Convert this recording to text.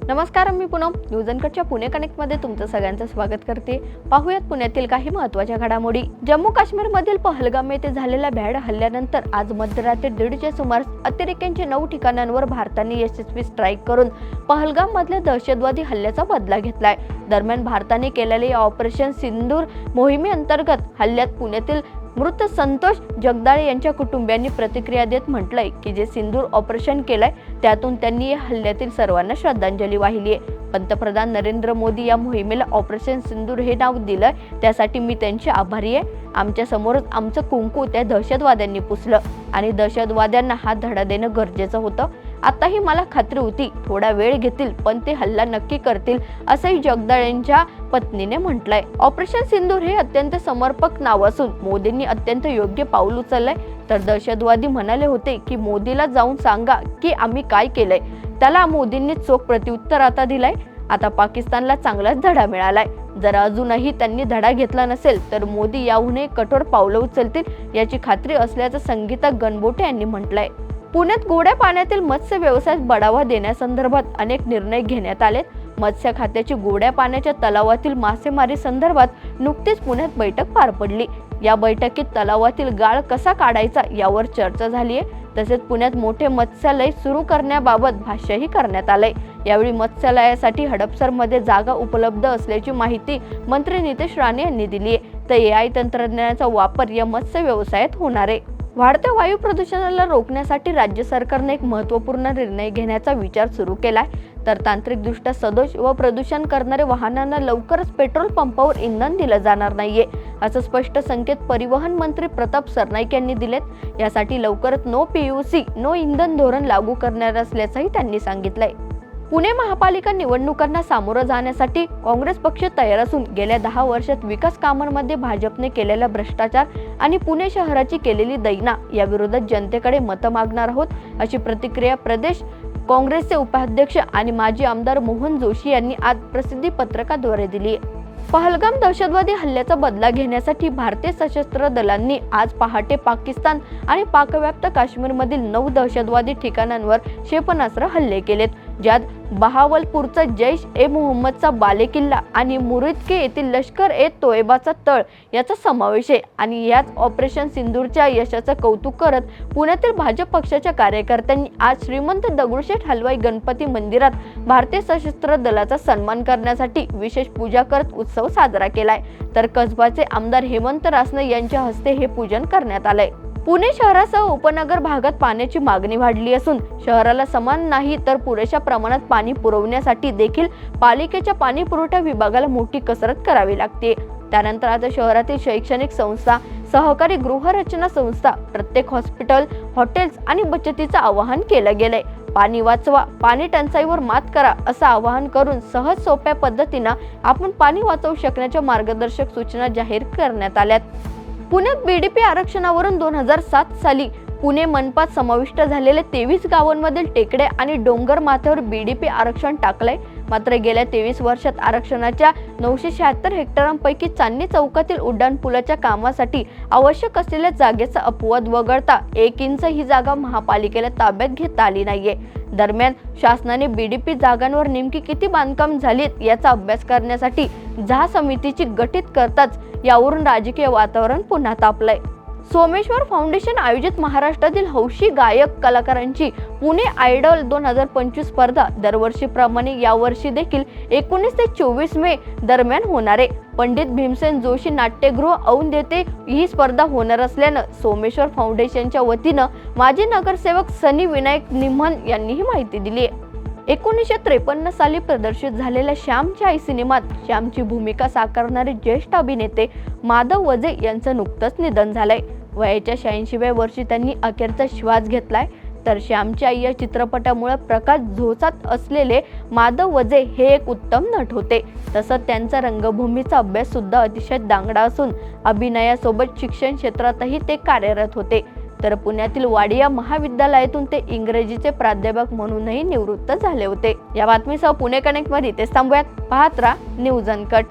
नमस्कार, मी Poonam news अनकटच्या Pune connect मध्ये तुमचं सगळ्यांचं स्वागत करते। पाहूयात पुण्यातील काही महत्त्वाच्या घडामोडी। जम्मू काश्मीर मधील पहलगाम येथे झालेल्या भ्याड हल्ल्यानंतर आज मध्यरात्री 1:30च्या सुमारास अतिरेक्यांच्या 9 ठिकाणांवर भारताने यशस्वी स्ट्राईक करून पहलगाम मधल्या दहशतवादी हल्ल्याचा बदला घेतलाय। दरम्यान भारताने केलेल्या ऑपरेशन सिंदूर मोहिमेअंतर्गत हल्ल्यात पुण्यातील मृत संतोष जगदाळे यांच्या कुटुंबियांनी प्रतिक्रिया देत म्हटलंय की जे सिंदूर ऑपरेशन केलंय त्यातून त्यांनी या हल्ल्यातील सर्वांना श्रद्धांजली वाहिली आहे। पंतप्रधान नरेंद्र मोदी या मोहिमेला ऑपरेशन सिंदूर हे नाव दिलंय, त्यासाठी मी त्यांचे आभारी आहे। आमच्या समोरच आमचं कुंकू त्या दहशतवाद्यांनी पुसलं आणि दहशतवाद्यांना हा धडा देणं गरजेचं होतं। आताही मला खात्री होती थोडा वेळ घेतील पण ते हल्ला नक्की करतील, असंही जगदाळेंच्या पत्नीने म्हटलंय। ऑपरेशन सिंदूर हे अत्यंत समर्पक नाव असून मोदींनी अत्यंत योग्य पाऊल उचललंय। तर दहशतवादी म्हणाले होते की मोदीला जाऊन सांगा की आम्ही काय केलंय, त्याला मोदींनी चोख प्रत्युत्तर आता दिलंय। आता पाकिस्तानला चांगलाच धडा मिळालाय। जर अजूनही त्यांनी धडा घेतला नसेल तर मोदी याहूनही कठोर पावलं उचलतील याची खात्री असल्याचं संगीता गणबोटे यांनी म्हटलंय। पुण्यात गोड्या पाण्यातील मत्स्य व्यवसायास बढावा देण्यासंदर्भात अनेक निर्णय घेण्यात आलेत। मत्स्य खात्याची गोड्या पाण्याच्या तलावातील मासेमारी संदर्भात नुकतीच पुण्यात बैठक पार पडली। या बैठकीत तलावातील गाळ कसा काढायचा यावर चर्चा झाली आहे। तसेच पुण्यात मोठे मत्स्यालय सुरू करण्याबाबत भाष्यही करण्यात आलंय। यावेळी मत्स्यालयासाठी हडपसरमध्ये जागा उपलब्ध असल्याची माहिती मंत्री नितेश राणे यांनी दिली आहे। तर AI तंत्रज्ञानाचा वापर या मत्स्य व्यवसायात होणार आहे। वाढत्या वायू प्रदूषणाला रोखण्यासाठी राज्य सरकारने एक महत्त्वपूर्ण निर्णय घेण्याचा विचार सुरू केलाय। तर तांत्रिकदृष्ट्या सदोष व प्रदूषण करणाऱ्या वाहनांना लवकरच पेट्रोल पंपावर इंधन दिलं जाणार नाहीये, असं स्पष्ट संकेत परिवहन मंत्री प्रताप सरनाईक यांनी दिलेत। यासाठी लवकरच नो PUC नो इंधन धोरण लागू करणार असल्याचंही त्यांनी सांगितलंय। पुणे महापालिका निवडणुकांना सामोरं जाण्यासाठी काँग्रेस पक्ष तयार असून गेल्या 10 वर्षात विकास कामांमध्ये भाजपने केलेला भ्रष्टाचार आणि पुणे शहराची केलेली दैना याविरोधात जनतेकडे मतं मागणार आहोत, अशी प्रतिक्रिया प्रदेश काँग्रेसचे उपाध्यक्ष आणि माजी आमदार मोहन जोशी यांनी आज प्रसिद्धी पत्रकाद्वारे दिली आहे। पहलगाम दहशतवादी हल्ल्याचा बदला घेण्यासाठी भारतीय सशस्त्र दलांनी आज पहाटे पाकिस्तान आणि पाकव्याप्त काश्मीरमधील 9 दहशतवादी ठिकाणांवर क्षेपणास्त्र हल्ले केलेत, ज्यात बहावलपूरचा जैश-ए-मोहम्मदचा बालेकिल्ला आणि मुरिदके येथील लष्कर-ए-तोयबाचा तळ याचा समावेश आहे। आणि याच ऑपरेशन सिंदूरच्या यशाचं कौतुक करत पुण्यातील भाजप पक्षाच्या कार्यकर्त्यांनी आज श्रीमंत दगडूशेठ हलवाई गणपती मंदिरात भारतीय सशस्त्र दलाचा सन्मान करण्यासाठी विशेष पूजा करत उत्सव साजरा केलाय। तर कसबाचे आमदार हेमंत रासने यांच्या हस्ते हे पूजन करण्यात आलंय। पुणे शहरासह उपनगर भागात पाण्याची मागणी वाढली असून शहराला समान नाही तर पुरेशा प्रमाणात पाणी पुरवण्यासाठी देखील पालिकेच्या पाणी पुरवठा विभागाला मोठी कसरत करावी लागते। त्यानंतर आता शहरातील शैक्षणिक संस्था, सहकारी गृहरचना संस्था, प्रत्येक हॉस्पिटल, हॉटेल्स आणि बचतीचं आवाहन केलं गेलंय। पाणी वाचवा, पाणी टंचाईवर मात करा असं आवाहन करून सहज सोप्या पद्धतीनं आपण पाणी वाचवू शकण्याच्या मार्गदर्शक सूचना जाहीर करण्यात आल्यात। पुण्यात BDP आरक्षणावरून 2007 साली पुणे मनपात समाविष्ट झालेल्या 23 गावांमधील टेकड्या आणि डोंगर माथ्यावर BDP आरक्षण टाकलंय। मात्र गेल्या 23 वर्षात आरक्षणाच्या 976 हेक्टरांपैकी चांदणी चौकातील उड्डाणपुलाच्या कामासाठी आवश्यक असलेल्या जागेचा अपवाद वगळता 1 इंच ही जागा महापालिकेला ताब्यात घेता आली नाहीये। दरम्यान शासनाने BDP जागांवर नेमकी किती बांधकाम झालीत याचा अभ्यास करण्यासाठी जा समितीची गठीत करताच यावरून राजकीय वातावरण पुन्हा तापलंय। सोमेश्वर फाउंडेशन आयोजित महाराष्ट्रातील हौशी गायक कलाकारांची पुणे आयडॉल 2025 स्पर्धा दरवर्षीप्रमाणे यावर्षी देखील 19 ते 24 मे दरम्यान होणार आहे। पंडित भीमसेन जोशी नाट्यगृह औंध येथे ही स्पर्धा होणार असल्यानं सोमेश्वर फाउंडेशनच्या वतीनं माजी नगरसेवक सनी विनायक निमन यांनी ही माहिती दिली आहे। 1953 साली प्रदर्शित झालेल्या श्यामची आई सिनेमात श्यामची भूमिका साकारणारे ज्येष्ठ अभिनेते माधव वजे यांचं नुकतंच निधन झालंय। वयाच्या 86व्या वर्षी त्यांनी अखेरचा श्वास घेतलाय। तर श्यामची आई या चित्रपटामुळे प्रकाश झोतात असलेले माधव वजे हे एक उत्तम नट होते। तसंच त्यांचा रंगभूमीचा अभ्यास सुद्धा अतिशय दांगडा असून अभिनयासोबत शिक्षण क्षेत्रातही ते कार्यरत होते। तर पुण्यातील वाडिया महाविद्यालयातून ते इंग्रजीचे प्राध्यापक म्हणूनही निवृत्त झाले होते। या बातमीसह पुणे कनेक्ट मध्ये ते थांबूयात। पाहत राहा न्यूज अनकट।